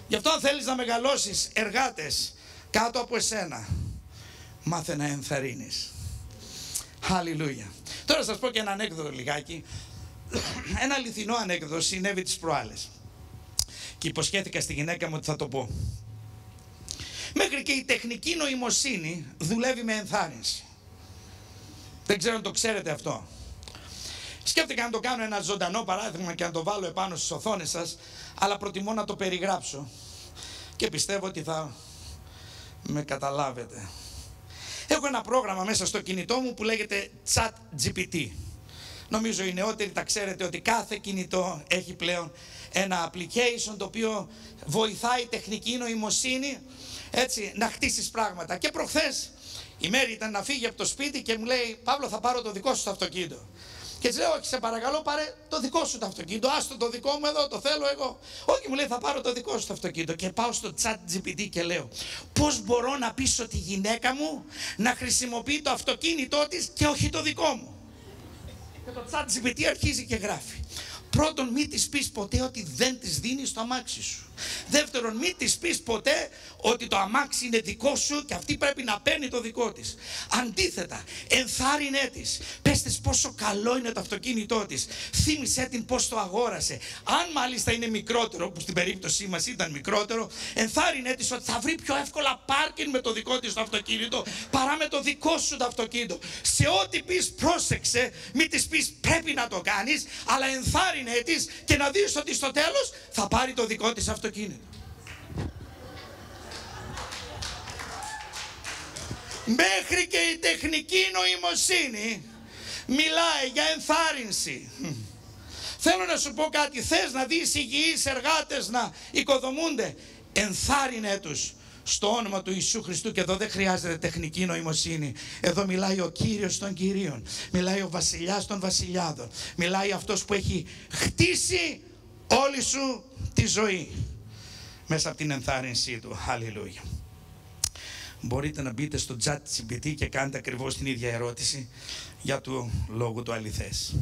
Γι' αυτό αν θέλεις να μεγαλώσεις εργάτες κάτω από εσένα, μάθε να ενθαρρύνεις. Χαλιλούια. Τώρα σας πω και ένα ανέκδοτο λιγάκι. Ένα αληθινό ανέκδοτο συνέβη τις προάλλες. Και υποσχέθηκα στη γυναίκα μου ότι θα το πω. Μέχρι και η τεχνική νοημοσύνη δουλεύει με ενθάρρυνση. Δεν ξέρω αν το ξέρετε αυτό. Σκέφτηκα να το κάνω ένα ζωντανό παράδειγμα και να το βάλω επάνω στις οθόνες σας, αλλά προτιμώ να το περιγράψω και πιστεύω ότι θα με καταλάβετε. Έχω ένα πρόγραμμα μέσα στο κινητό μου που λέγεται ChatGPT. Νομίζω οι νεότεροι τα ξέρετε ότι κάθε κινητό έχει πλέον ένα application το οποίο βοηθάει τεχνική νοημοσύνη έτσι να χτίσεις πράγματα. Και προχθές η Μέρη ήταν να φύγει από το σπίτι και μου λέει, Παύλο, θα πάρω το δικό σου το αυτοκίνητο. Και της λέω, όχι, σε παρακαλώ, πάρε το δικό σου το αυτοκίνητο. Άστο το δικό μου εδώ, το θέλω εγώ. Όχι, μου λέει, θα πάρω το δικό σου το αυτοκίνητο. Και πάω στο ChatGPT και λέω, πώς μπορώ να πείσω τη γυναίκα μου να χρησιμοποιεί το αυτοκίνητό της και όχι το δικό μου. Και το ChatGPT αρχίζει και γράφει. Πρώτον, μην της πεις ποτέ ότι δεν της δίνεις το αμάξι σου. Δεύτερον, μην της πεις ποτέ ότι το αμάξι είναι δικό σου και αυτή πρέπει να παίρνει το δικό της. Αντίθετα, ενθάρρυνέ της. Πες της πόσο καλό είναι το αυτοκίνητό της. Θύμισέ την πώς το αγόρασε. Αν μάλιστα είναι μικρότερο, που στην περίπτωσή μας ήταν μικρότερο, ενθάρρυνέ της ότι θα βρει πιο εύκολα πάρκινγκ με το δικό της το αυτοκίνητο παρά με το δικό σου το αυτοκίνητο. Σε ό,τι πεις, πρόσεξε, μην της πεις πρέπει να το κάνεις, αλλά ενθάρρυνέ της και να δεις ότι στο τέλος θα πάρει το δικό της αυτοκίνητο. Μέχρι και η τεχνική νοημοσύνη μιλάει για ενθάρρυνση. Θέλω να σου πω κάτι. Θες να δεις υγιείς εργάτες να οικοδομούνται? Ενθάρρυνε τους στο όνομα του Ιησού Χριστού. Και εδώ δεν χρειάζεται τεχνική νοημοσύνη. Εδώ μιλάει ο Κύριος των Κυρίων. Μιλάει ο Βασιλιάς των Βασιλιάδων. Μιλάει αυτός που έχει χτίσει όλη σου τη ζωή μέσα από την ενθάρρυνσή του. Χαλιλούια. Μπορείτε να μπείτε στο ChatGPT και κάνετε ακριβώς την ίδια ερώτηση για του λόγου του αληθές.